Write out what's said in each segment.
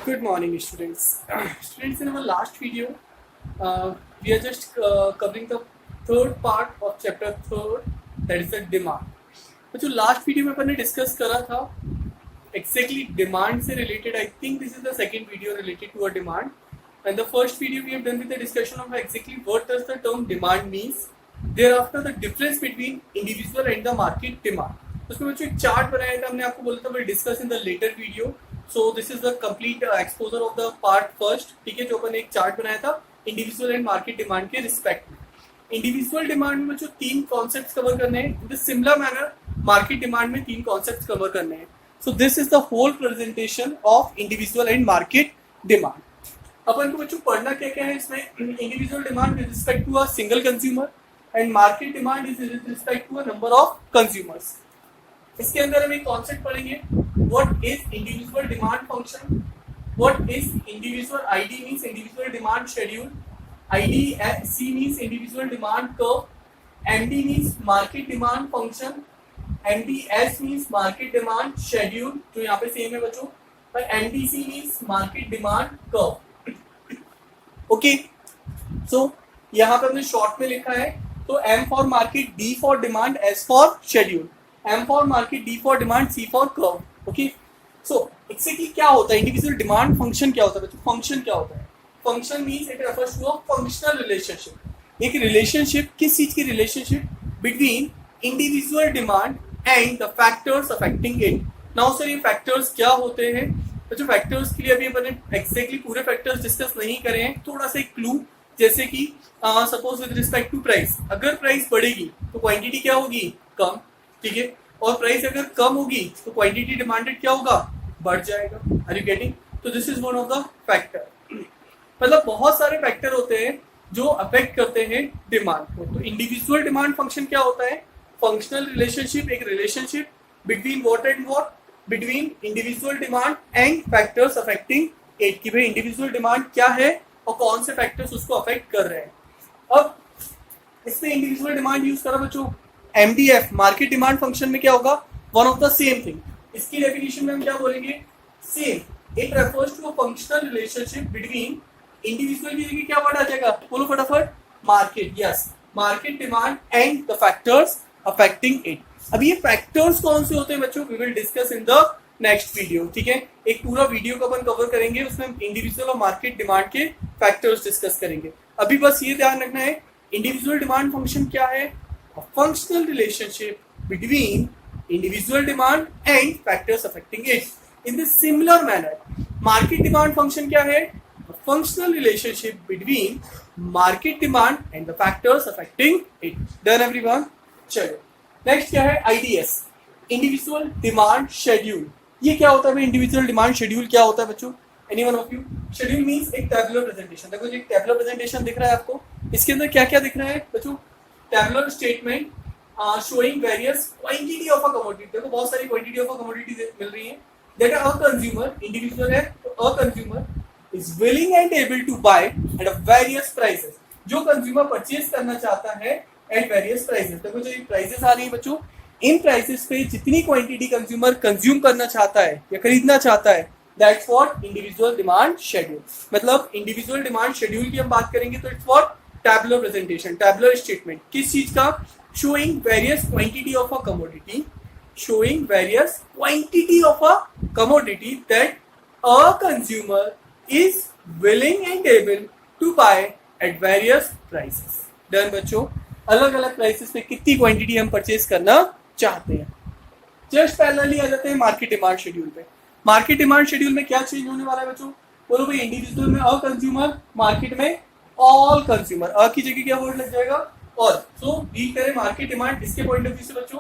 Good morning, students. Students, in our last video, we are just covering the third part of chapter third, that is the demand. तो जो last video में अपन ने discuss करा था, exactly demand से related. I think this is the second video related to a demand. And the first video we have done with the discussion of exactly what does the term demand means. Thereafter, the difference between individual and the market demand. उसमें बच्चों एक chart बनाया था, हमने आपको बोला था we'll discuss in the later video. So this is the complete exposure of the part first. ठीक है, जो अपन ने एक चार्ट बनाया था इंडिविजुअल एंड मार्केट डिमांड के रिस्पेक्ट में. इंडिविजुअल डिमांड में बच्चों तीन कॉन्सेप्ट्स कवर करने हैं. In the similar manner market demand में तीन कॉन्सेप्ट्स कवर करने हैं. So this is the whole presentation of individual and market demand. अपन को बच्चों पढ़ना क्या क्या है इसमें. Individual demand with respect to a single consumer and market demand is with respect to a number of consumers. इसके अंदर हम एक कॉन्सेप्ट पढ़ेंगे. What is individual demand function? What is individual ID means individual demand schedule. IDC means individual demand curve. MD means market demand function. MDS means market demand schedule, जो यहाँ पे same है बच्चों. पर MDC means market demand curve. Okay. So यहाँ पे हमने short में लिखा है. तो M for market, D for demand, S for schedule. M for market, D for demand, C for curve. Okay. So actually क्या होता है इंडिविजुअल डिमांड फंक्शन? क्या होता है बच्चों? फंक्शन क्या होता है? Function means it refers to a functional relationship. एक रिलेशनशिप, किस चीज की relationship? Between individual demand and the factors affecting it. Now sir ये फैक्टर्स क्या होते हैं बच्चों? फैक्टर्स के लिए अभी अपन एक्जैक्टली पूरे फैक्टर्स डिस्कस नहीं करे हैं. थोड़ा सा एक क्लू, जैसे कि suppose with respect to price, अगर प्राइस बढ़ेगी तो क्वांटिटी क्या होगी? कम. ठीक है. और प्राइस अगर कम होगी तो क्वांटिटी डिमांडेड क्या होगा? बढ़ जाएगा. Are you getting? तो this is one of the factor. मतलब बहुत सारे फैक्टर होते हैं जो अफेक्ट करते हैं डिमांड को. तो इंडिविजुअल डिमांड फंक्शन क्या होता है? फंक्शनल रिलेशनशिप, एक relationship between what and what, between individual demand and factors affecting it. कि भाई इंडिविजुअल डिमांड क्या है और कौन से फैक्टर्स उसको अफेक्ट कर रहे हैं. अब इसमें इंडिविजुअल डिमांड यूज करा बच्चों. MDF मार्केट डिमांड फंक्शन में क्या होगा? One of the same thing. इसकी डेफिनेशन में हम क्या बोलेंगे? Same. It refers to a functional relationship between individual की जगह क्या वर्ड आ जाएगा? बोलो फटाफट. Market. Yes, market demand and the factors affecting it. अब ये फैक्टर्स कौन से होते हैं बच्चों? We will discuss in the next video. ठीक है, एक पूरा वीडियो को अपन कवर करेंगे, उसमें हम इंडिविजुअल और मार्केट डिमांड के फैक्टर्स डिस्कस करेंगे. अभी बस ये ध्यान रखना है इंडिविजुअल डिमांड फंक्शन क्या है? A functional relationship between individual demand and factors affecting it. In the similar manner, market demand function क्या है? A functional relationship between market demand and the factors affecting it. Done everyone? चलो. Next क्या है? IDS. Individual demand schedule. ये क्या होता है? Individual demand schedule क्या होता है बच्चों? Anyone of you? Schedule means एक tabular presentation. देखो जो एक tabular presentation दिख रहा है आपको, इसके अंदर क्या क्या दिख रहा है बच्चों? Tabular statement showing various quantity of a commodity. देखो बहुत सारी quantity of a commodity मिल रही है. That a consumer, individual है तो a consumer is willing and able to buy at a various prices. जो consumer purchase करना चाहता है at various prices. देखो जो ये prices आ रही है बच्चों, इन prices पे जितनी quantity consumer consume करना चाहता है या खरीदना चाहता है, that's what individual demand schedule. मतलब individual demand schedule की हम बात करेंगे तो it's what tabular presentation, tabular statement. किस चीज का? showing various quantity of a commodity, showing various quantity of a commodity that a consumer is willing and able to buy at various prices. Done बच्चों. अलग अलग prices पे कितनी quantity हम purchase करना चाहते हैं. जस्ट पैरेलली आ जाते हैं मार्केट डिमांड शेड्यूल पे. मार्केट डिमांड शेड्यूल में क्या चेंज होने वाला है बच्चों? बोलो भाई. इंडिविजुअल में अ कंज्यूमर, मार्केट में ऑल कंज्यूमर. अ की जगह क्या वर्ड लग जाएगा? ऑल. सो डी करें मार्केट डिमांड. इसके पॉइंट ऑफ व्यू से बच्चों,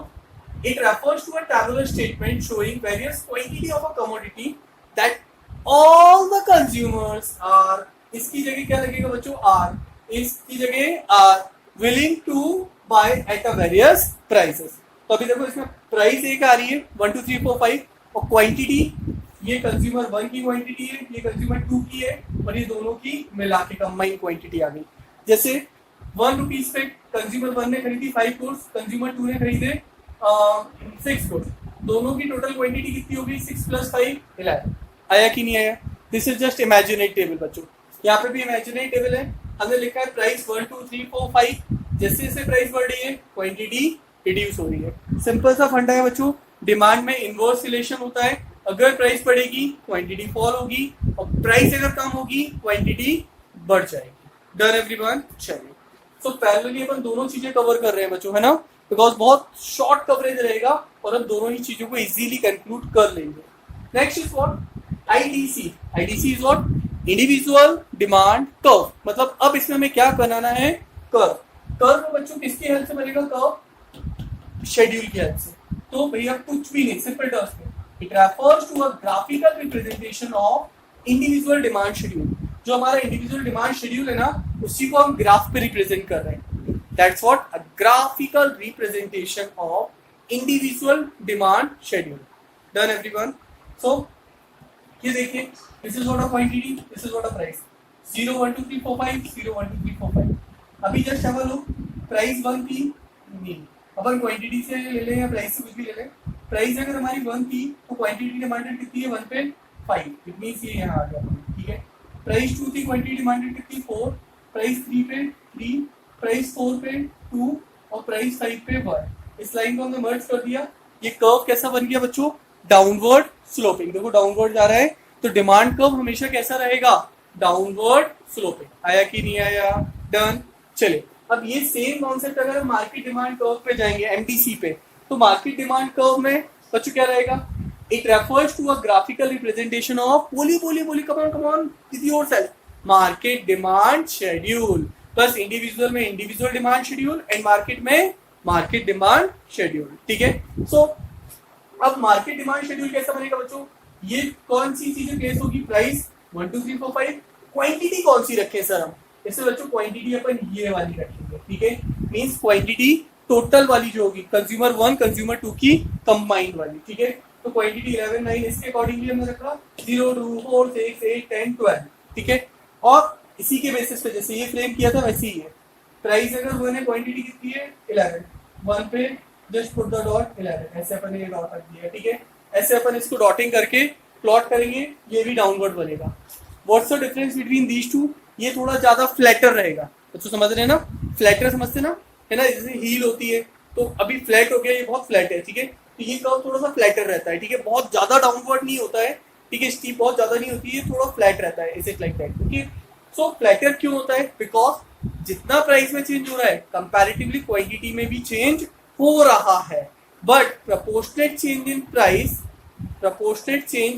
it refers to a tabular statement showing various quantity of a commodity that all the consumers are. इसकी जगह क्या लगेगा बच्चों? आर. इसकी जगह are willing to buy at a various prices. तो अभी देखो इसमें प्राइस एक आ रही है 1 2 3 4 5 और क्वांटिटी ये कंज्यूमर 1 की क्वांटिटी है, ये कंज्यूमर 2 की है और ये दोनों की मिला के कंबाइन क्वांटिटी आ गई. जैसे 1 रुपीज पे कंज्यूमर 1 ने खरीदी 5 गुड्स, कंज्यूमर 2 ने खरीदे 6 गुड्स. दोनों की टोटल क्वांटिटी कितनी होगी? 6 + 5 11. आया कि नहीं आया? This is just imaginary table बच्चों, यहाँ पे भी इमेजिनरी टेबल है, हमने लिखा है प्राइस 1 2 3 4 5, जैसे जैसे प्राइस बढ़ रही है क्वांटिटी रिड्यूस हो रही है। सिंपल सा फंडा है बच्चों, डिमांड में इनवर्स रिलेशन होता है, अगर प्राइस बढ़ेगी क्वांटिटी फॉल होगी और प्राइस अगर कम होगी क्वांटिटी बढ़ जाएगी। Done everyone? चलिए, तो पैरेलली अपन दोनों चीजें कवर कर रहे हैं बच्चों, है ना, बिकॉज बहुत शॉर्ट कवरेज रहेगा और हम दोनों ही चीजों को इजीली कंक्लूड कर लेंगे। Next is what? IDC. IDC is what? Individual demand curve. मतलब अब इसमें हमें क्या बनाना है? कर्व। कर्व बच्चों किसकी हेल्प से बनेगा? कर्व शेड्यूल की हेल्प से। तो भैया कुछ भी नहीं, सिंपल टर्म्स में it refers to a graphical representation of individual demand schedule. जो हमारा इंडिविजुअल डिमांड शेड्यूल है ना, उसी को हम ग्राफ पे रिप्रेजेंट कर रहे हैं। That's what? A graphical representation of individual demand schedule. Done everyone? सो ये देखिए, this is what a quantity, this is what a price. 0 1 2 3 4 5, 0 1 2 3 4 5। अभी जस्ट हम लोग प्राइस 1 थी नहीं, अपन क्वांटिटी से ले लें या प्राइस से कुछ भी ले लें। प्राइस अगर हमारी 1 थी तो क्वांटिटी डिमांडेड कितनी है? 1 पे 5, इट मींस ये यहाँ आ गया, ठीक है। प्राइस 2 थी, क्वांटिटी डिमांडेड कितनी? 4। प्राइस 3 पे 3, प्राइस 4 पे 2 और प्राइस 5 पे 1। इस लाइन को हमने मर्ज कर दिया। ये कर्व कैसा बन गया बच्चों? Downward sloping. देखो डाउनवर्ड जा रहा है तो डिमांड कर्व हमेशा कैसा रहेगा? Downward sloping. आया कि नहीं आया? डन। चलिए, अब ये सेम कॉन्सेप्ट अगर हम मार्केट डिमांड कर्व पे जाएंगे, एमडीसी पे, तो मार्केट डिमांड कर्व में बच्चों क्या रहेगा? It refers to a graphical representation of बोली come on with yourself, market demand schedule. Plus individual में individual demand schedule and market में मार्केट डिमांड शेड्यूल। ठीक है, सो अब मार्केट डिमांड शेड्यूल कैसा बनेगा बच्चों? ये कौन सी चीजें प्लेस होगी? प्राइस 1 2 3 4 5। क्वांटिटी कौन सी रखें सर हम? इससे बच्चों क्वांटिटी अपन ये वाली रखेंगे, ठीक है। मींस क्वांटिटी टोटल वाली जो होगी, कंज्यूमर 1 कंज्यूमर 2 की कंबाइंड वाली, ठीक है। तो क्वांटिटी 11 9 इसके अकॉर्डिंगली हमने रखा 0 2 4 6 8 10 12, ठीक है। और इसी के बेसिस पे जैसे ये फ्रेम किया था वैसे ही है। प्राइस अगर 1 है, क्वांटिटी कितनी है? 11। 1 पे जस्ट पुट द डॉट 11, ऐसे अपन ने ये डॉट रख दिया, ठीक है। ऐसे अपन इसको डॉटिंग करके प्लॉट करेंगे, ये भी डाउनवर्ड बनेगा। What's the difference between these two? ये थोड़ा ज्यादा फ्लैटर रहेगा, तो समझ रहे हैं ना? फ्लैटर समझते ना, है ना, जैसे हील होती है तो अभी फ्लैट हो गया, ये बहुत फ्लैट है, ठीक है। तो ये कर्व थोड़ा सा फ्लैटर रहता है, ठीक है, बहुत ज्यादा डाउनवर्ड नहीं होता है, ठीक है, स्टीप बहुत ज्यादा नहीं होती है, थोड़ा फ्लैट रहता है, इसे लाइक दैट, ठीक है। सो फ्लैटर क्यों होता है? बिकॉज जितना प्राइस में चेंज हो रहा है कंपैरेटिवली क्वांटिटी में भी चेंज हो रहा है, but proportionate change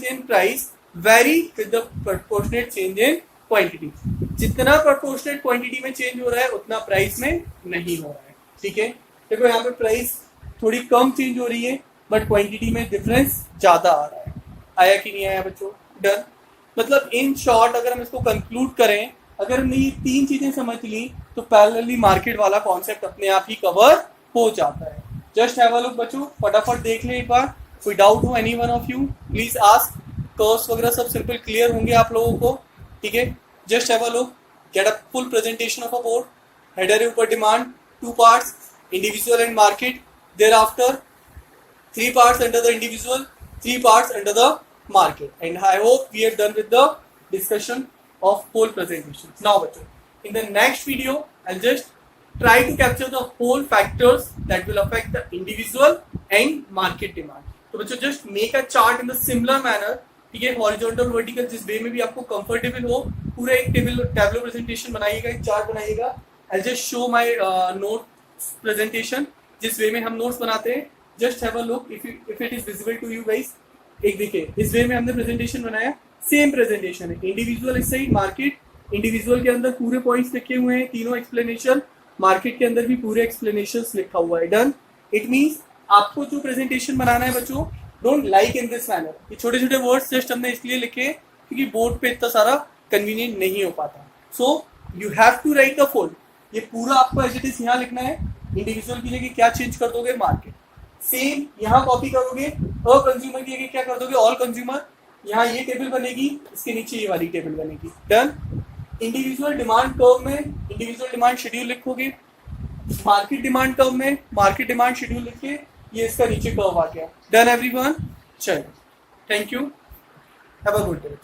in price vary with the proportionate change in quantity। जितना proportionate quantity में चेंज हो रहा है उतना प्राइस में नहीं हो रहा है, ठीक है। देखो यहाँ पे प्राइस थोड़ी कम चेंज हो रही है बट क्वांटिटी में डिफरेंस ज्यादा आ रहा है। आया कि नहीं आया बच्चों? डन। मतलब इन शॉर्ट अगर हम इसको कंक्लूड करें, अगर हमने ये 3 चीजें समझ ली तो पैरेलली मार्केट वाला कॉन्सेप्ट अपने आप ही कवर हो जाता है। जस्ट हैव अ लुक बच्चों, फटाफट देख ले एक बार। कोई डाउट हो any one of you please ask. Curves वगैरह सब सिंपल क्लियर होंगे आप लोगों को, ठीक है। Just have a look, get a full presentation of a board. Header है ऊपर demand, 2 parts, individual and market. Thereafter 3 parts under the individual, 3 parts under the market, and I hope we are done with the discussion of whole presentation. Now bachcho, in the next video I'll just try to capture the whole factors that will affect the individual and market demand. तो बच्चों just make a chart in the similar manner, ठीक है, horizontal vertical जिस वे में भी आपको comfortable हो, पूरा एक टेबलो प्रेजेंटेशन बनाइएगा, एक चार्ट बनाइएगा। I'll just show my note presentation जिस वे में हम नोट्स बनाते हैं। Just have a look if it is visible to you guys। एक देखिए, इस वे में हमने प्रेजेंटेशन बनाया, सेम प्रेजेंटेशन है, इंडिविजुअल इस साइड, मार्केट। इंडिविजुअल के अंदर पूरे पॉइंट्स लिखे हुए हैं, तीनों एक्सप्लेनेशन, मार्केट के अंदर भी पूरे एक्सप्लेनेशंस लिखा हुआ है। डन। इट मींस आपको जो प्रेजेंटेशन बनाना है बच्चों, don't like in this manner. ये छोटे छोटे वर्ड्स जस्ट हमने इसलिए लिखे क्योंकि बोर्ड पे इतना सारा कन्वीनियंट नहीं हो पाता। So you have to write the full, ये पूरा आपको एज इट इज यहाँ लिखना है। इंडिविजुअल की जगह क्या चेंज कर दोगे? मार्केट। सेम यहाँ कॉपी करोगे, अ कंज्यूमर की जगह क्या कर दोगे? All consumer. यहाँ ये टेबल बनेगी, इसके नीचे ये वाली टेबल बनेगी। डन। इंडिविजुअल डिमांड कर्व में इंडिविजुअल डिमांड शेड्यूल लिखोगे, मार्केट डिमांड कर्व में मार्केट डिमांड शेड्यूल लिख के ये इसका नीचे कर्व आ गया। Done everyone? चलो, thank you, have a good day.